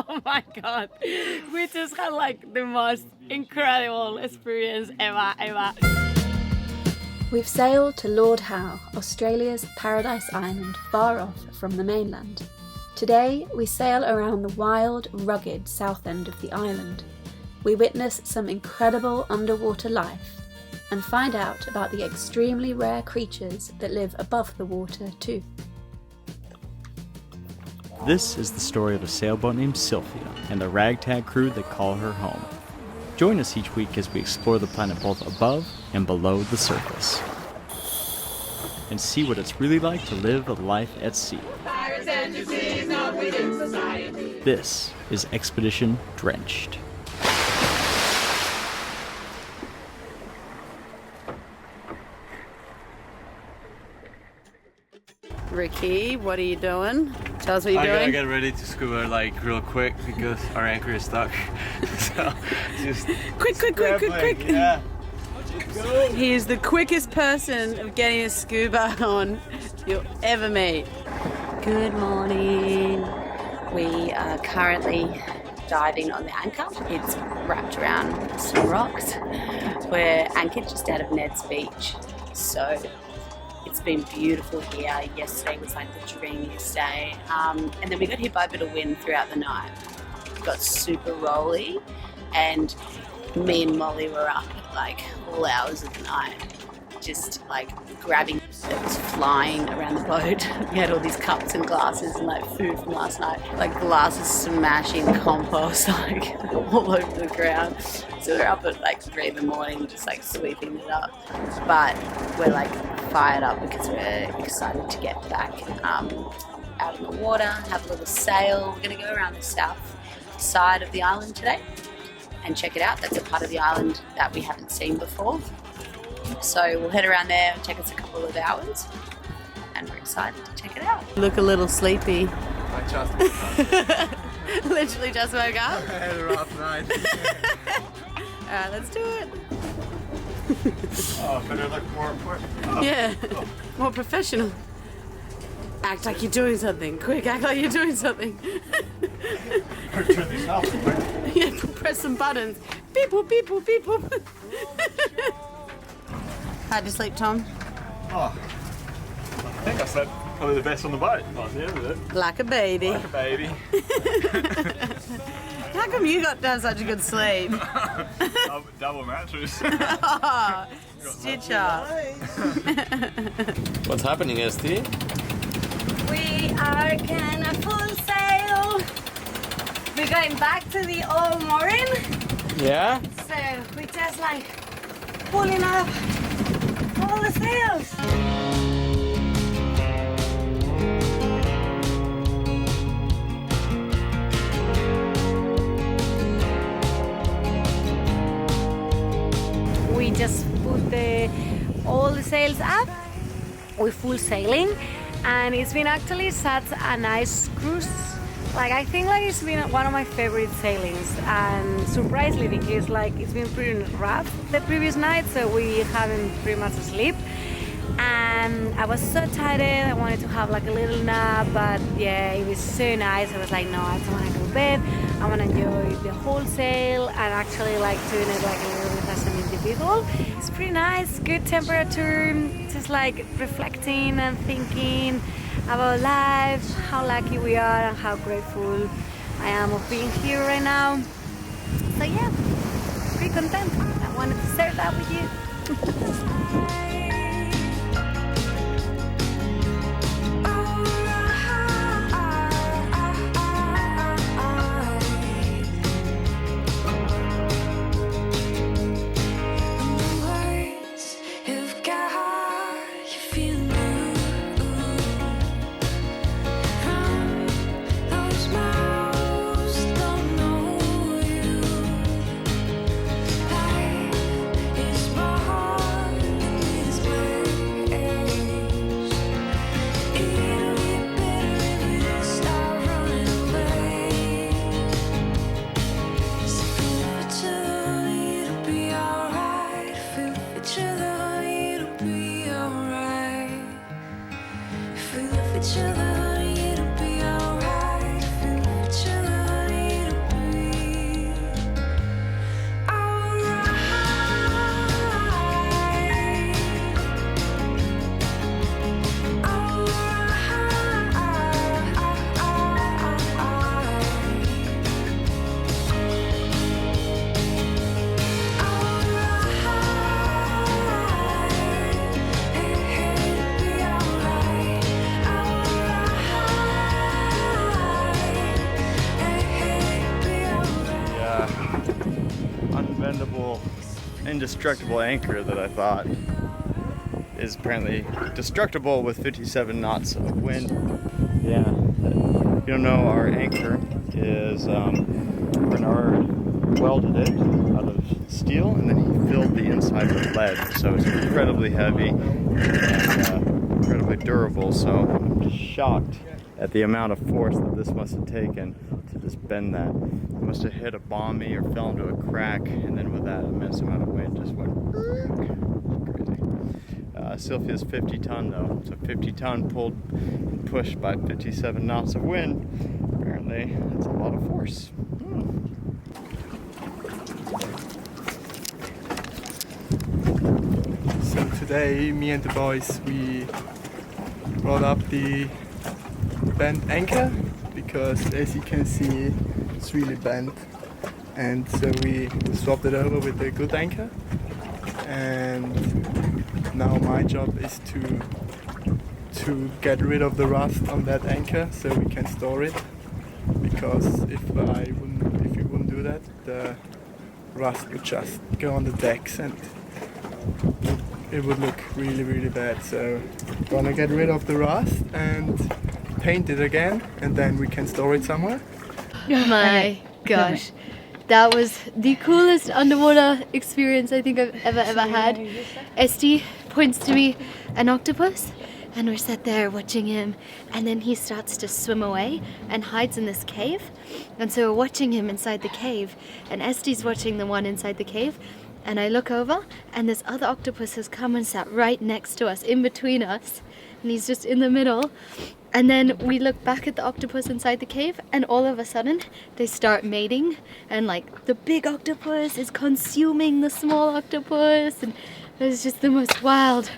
Oh my god, we just had like the most incredible experience ever. We've sailed to Lord Howe, Australia's paradise island far off from the mainland. Today we sail around the wild, rugged south end of the island. We witness some incredible underwater life and find out about the extremely rare creatures that live above the water too. This is the story of a sailboat named Sylvia and the ragtag crew that call her home. Join us each week as we explore the planet both above and below the surface and see what it's really like to live a life at sea. This is Expedition Drenched. Ricky, what are you doing? Tell us what you're doing. I gotta get ready to scuba like real quick because our anchor is stuck. So just quick. Yeah. He is the quickest person of getting a scuba on you'll ever meet. Good morning. We are currently diving on the anchor. It's wrapped around some rocks. We're anchored just out of Ned's Beach. So it's been beautiful here. Yesterday was like the dreamiest day. And then we got hit by a bit of wind throughout the night. It got super rolly and me and Molly were up at like all hours of the night, just like grabbing that was flying around the boat. We had all these cups and glasses and like food from last night, like glasses smashing compost like all over the ground. So we're up at like 3 a.m, just like sweeping it up. But we're like fired up because we're excited to get back out on the water, have a little sail. We're gonna go around the south side of the island today and check it out. That's a part of the island that we haven't seen before. So we'll head around there, it'll take us a couple of hours, and we're excited to check it out. Look a little sleepy. I just woke up. Literally just woke up? I had a rough night. Alright, let's do it. Oh, better look more important. Oh. Yeah, more professional. Act like you're doing something. Quick, act like you're doing something. Turn these off quick. Yeah, press some buttons. Beep boop, beep boop, beep boop. How'd you sleep, Tom? Oh, I think I slept probably the best on the boat. By the end of it. Like a baby. Like a baby. How come you got to have such a good sleep? Double mattress. Oh, stitch up. What's happening, ST? We are kind of full sail. We're going back to the old mooring. Yeah? So we're just like pulling up all the sails. We just put all the sails up. We're full sailing. And it's been actually such a nice cruise. Like I think like it's been one of my favorite sailings, and surprisingly because like it's been pretty rough the previous night, so we haven't pretty much sleep. And I was so tired, I wanted to have like a little nap, but yeah, it was so nice. I was like, no, I don't want to go to bed. I want to enjoy the whole sail and actually like doing it like a little bit as an individual. It's pretty nice, good temperature, just like reflecting and thinking about life, how lucky we are and how grateful I am of being here right now. So yeah, pretty content. I wanted to share that with you. cool, indestructible anchor that I thought is apparently destructible with 57 knots of wind. Yeah, you don't know, our anchor is Bernard welded it out of steel, and then he filled the inside with lead, so it's incredibly heavy and incredibly durable. So I'm just shocked at the amount of force that this must have taken to just bend that. It must have hit a bomby or fell into a crack, and then with that immense amount of wind just went crazy. Sylvia's 50 ton though, so 50 ton pulled and pushed by 57 knots of wind. Apparently that's a lot of force. So today, me and the boys, we brought up the bent anchor because, as you can see, it's really bent, and so we swapped it over with a good anchor. And now my job is to get rid of the rust on that anchor so we can store it, because if we wouldn't do that, the rust would just go on the decks and it would look really, really bad. So we're gonna get rid of the rust and paint it again, and then we can store it somewhere. My gosh, that was the coolest underwater experience I think I've ever had. Esti points to me an octopus, and we're sat there watching him, and then he starts to swim away and hides in this cave. And so we're watching him inside the cave, and Esti's watching the one inside the cave, and I look over, and this other octopus has come and sat right next to us, in between us, and he's just in the middle. And then we look back at the octopus inside the cave, and all of a sudden they start mating, and like the big octopus is consuming the small octopus, and it was just the most wild.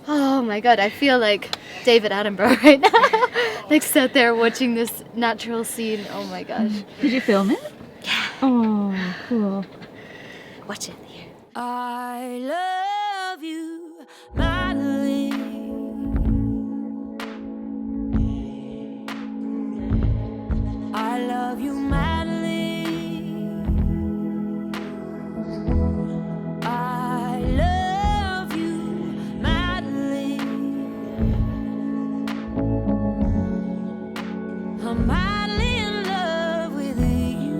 Oh my god, I feel like David Attenborough right now. Like sat there watching this natural scene. Oh my gosh. Did you film it? Yeah. Oh, cool. Watch it here. I love you, Madeline. I love you, Madeline. I love you, Madeline. I'm madly in love with you.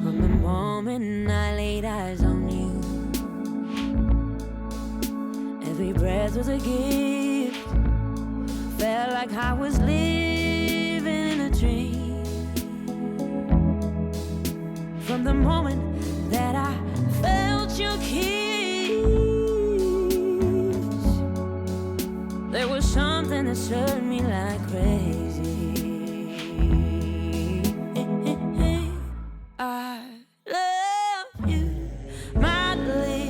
From the moment I laid eyes on you, every breath was a gift. Felt like I was living in a dream. From the moment that I felt your kiss, there was something that stirred me like crazy. I love you, Madeline.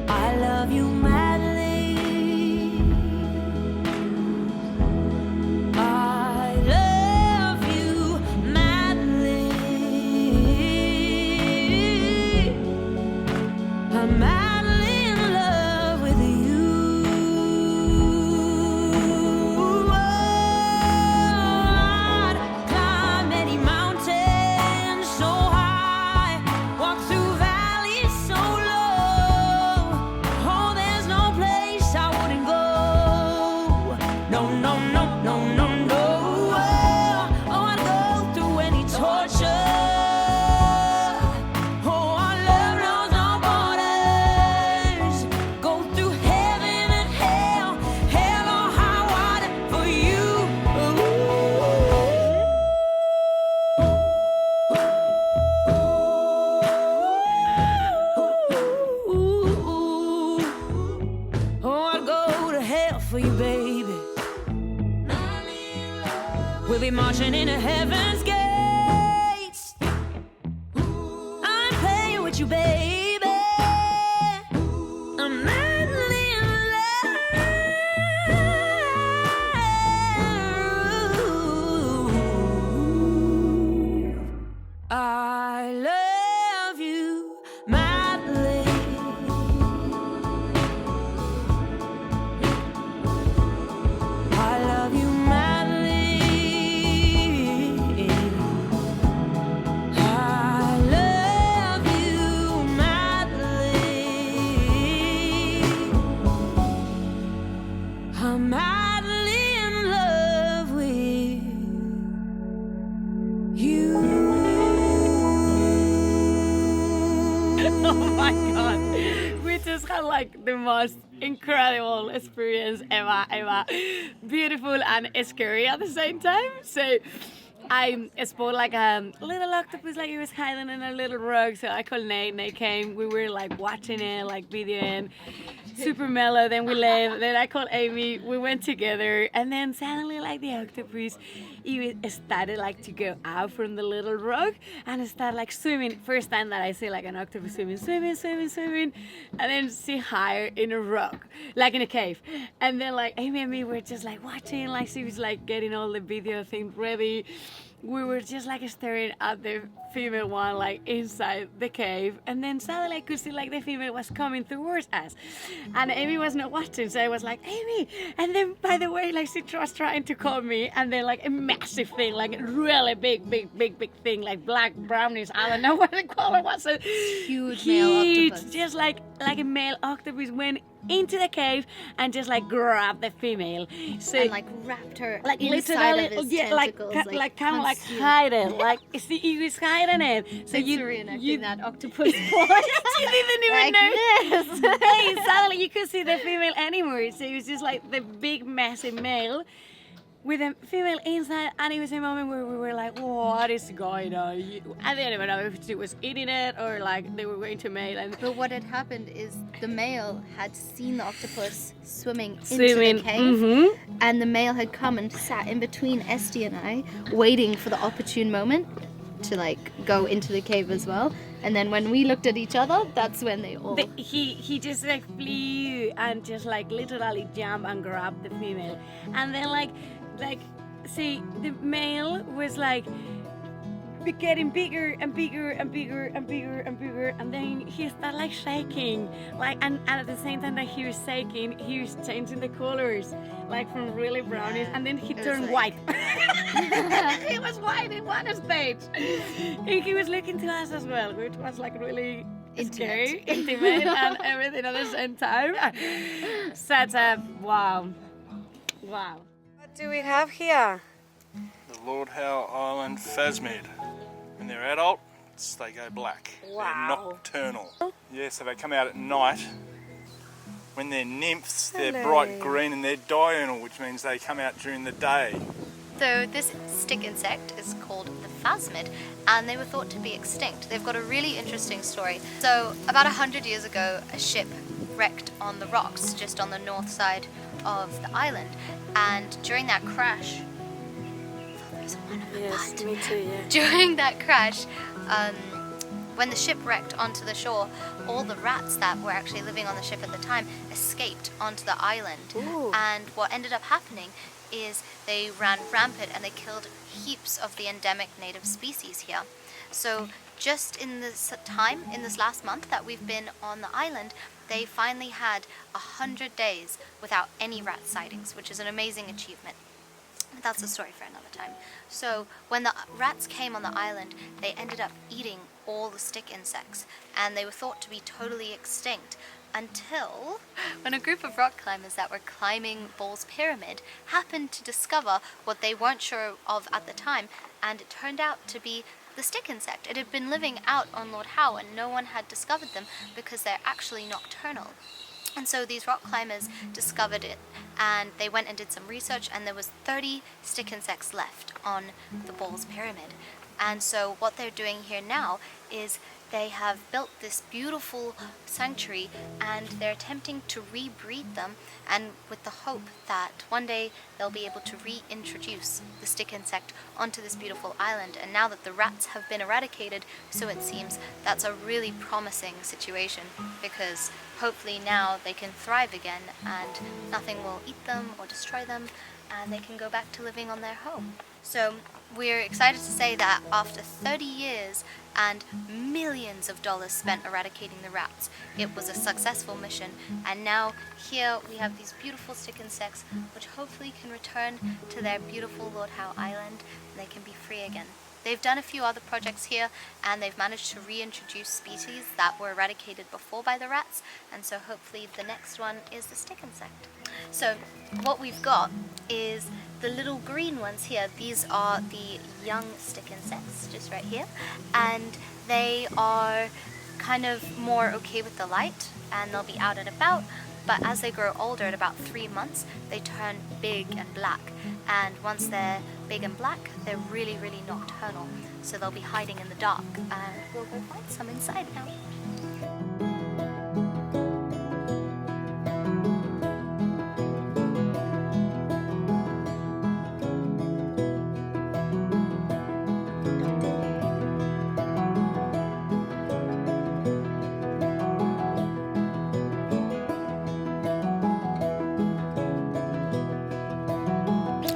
I love you, Madeline. I love you, Madeline. I'm madly in love with you. I'd climb any mountain so high, walk through valleys so low. Oh, there's no place I wouldn't go. No, no, no, no, no, no. Oh, I'd go through any torture. Oh, our love knows no borders. Go through heaven and hell, hell or high water for you. Oh, I'd go to hell for you, baby. We'll be marching into heaven's gates. I'm playing with you, baby. I'm madly in love. I love you, madly. I like the most incredible experience ever. Beautiful and scary at the same time. So I spotted like a little octopus, like he was hiding in a little rug. So I called Nate. Nate came. We were like watching it, like videoing. Super mellow. Then we left. Then I called Amy. We went together, and then suddenly, like the octopus, he started like to go out from the little rug and started like swimming. First time that I see like an octopus swimming, and then see higher in a rock, like in a cave. And then like Amy and me were just like watching, like she was like getting all the video things ready. We were just like staring at the female one like inside the cave, and then suddenly I could see like the female was coming towards us, and Amy was not watching, so I was like, Amy, and then by the way, like she was trying to call me, and then like a massive thing, like a really big thing, like black brownish, I don't know what the color was, so Huge male octopus. just like a male octopus went into the cave and just like grabbed the female, so And like wrapped her like inside literally, of his yeah, tentacles, like kind of like consumed. hiding, like see, he was hiding it. So Thanks you for reenacting you that octopus voice. you didn't even Like know. this. Hey, suddenly you could see the female anymore. So it was just like the big massive male with a female inside, and it was a moment where we were like, what is going on? I didn't even know if she was eating it or like they were going to mate. And But what had happened is the male had seen the octopus swimming into swimming, the cave, mhm. and the male had come and sat in between Esty and I, waiting for the opportune moment to like go into the cave as well. And then when we looked at each other, that's when they all. He just like flew and just like literally jumped and grabbed the female, and then like see the male was like getting bigger and bigger, and then he started like shaking, like and at the same time that he was shaking, he was changing the colors, like from really brownish, and then he was turned like- white. He was white in one stage, and he was looking to us as well, which was like really scary, intimate, and everything at the same time. Such a wow. What do we have here? The Lord Howe Island phasmid. When they're adult, they go black. Wow. They're nocturnal. Yeah, so they come out at night. When they're nymphs, they're bright green and they're diurnal, which means they come out during the day. So this stick insect is called the phasmid, and they were thought to be extinct. They've got a really interesting story. So about 100 years ago, a ship wrecked on the rocks just on the north side of the island, and during that crash, Yes, me too, yeah. during that crash, when the ship wrecked onto the shore, all the rats that were actually living on the ship at the time escaped onto the island. Ooh. And what ended up happening is they ran rampant and they killed heaps of the endemic native species here. So just in this time, in this last month that we've been on the island, they finally had 100 days without any rat sightings, which is an amazing achievement. But that's a story for another time. So when the rats came on the island, they ended up eating all the stick insects, and they were thought to be totally extinct until when a group of rock climbers that were climbing Ball's Pyramid happened to discover what they weren't sure of at the time, and it turned out to be the stick insect. It had been living out on Lord Howe and no one had discovered them because they're actually nocturnal. And so these rock climbers discovered it, and they went and did some research, and there was 30 stick insects left on the Ball's Pyramid. And so what they're doing here now is they have built this beautiful sanctuary, and they're attempting to rebreed them, and with the hope that one day they'll be able to reintroduce the stick insect onto this beautiful island. And now that the rats have been eradicated, so it seems, that's a really promising situation, because hopefully now they can thrive again and nothing will eat them or destroy them, and they can go back to living on their home. So we're excited to say that after 30 years and millions of dollars spent eradicating the rats, it was a successful mission, and now here we have these beautiful stick insects which hopefully can return to their beautiful Lord Howe Island and they can be free again. They've done a few other projects here, and they've managed to reintroduce species that were eradicated before by the rats, and so hopefully the next one is the stick insect. So what we've got is the little green ones here. These are the young stick insects, just right here, and they are kind of more okay with the light and they'll be out and about. But as they grow older, at about 3 months, they turn big and black. And once they're big and black, they're really, really nocturnal. So they'll be hiding in the dark. And we'll go find some inside now.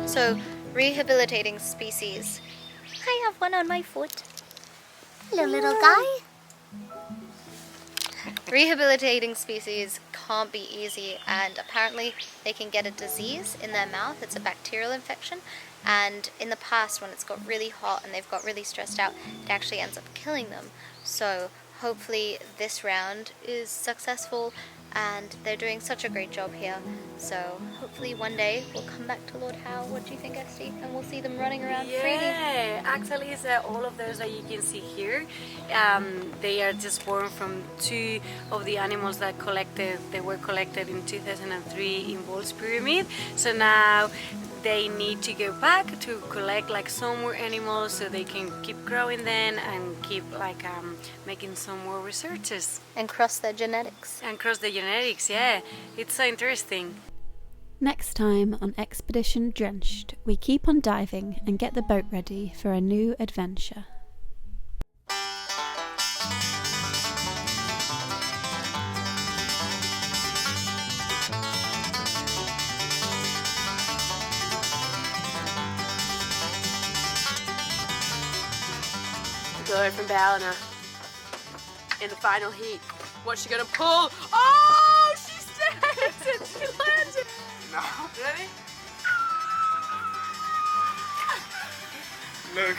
So, rehabilitating species. I have one on my foot. Hello, little guy. Rehabilitating species can't be easy, and apparently they can get a disease in their mouth. It's a bacterial infection, and in the past when it's got really hot and they've got really stressed out, it actually ends up killing them. So hopefully this round is successful, and they're doing such a great job here. So hopefully one day we'll come back to Lord Howe. What do you think, Esty? And we'll see them running around freely. Yeah, actually, all of those that you can see here, they are just born from 2 of the animals that were collected in 2003 in Ball's Pyramid. So now they need to go back to collect like some more animals so they can keep growing then and keep like making some more researches. And cross their genetics. And cross the genetics, yeah. It's so interesting. Next time on Expedition Drenched, we keep on diving and get the boat ready for a new adventure. Girl from Ballina in the final heat. What's she gonna pull? Oh, she stays and she lands it. No. Ready? Look.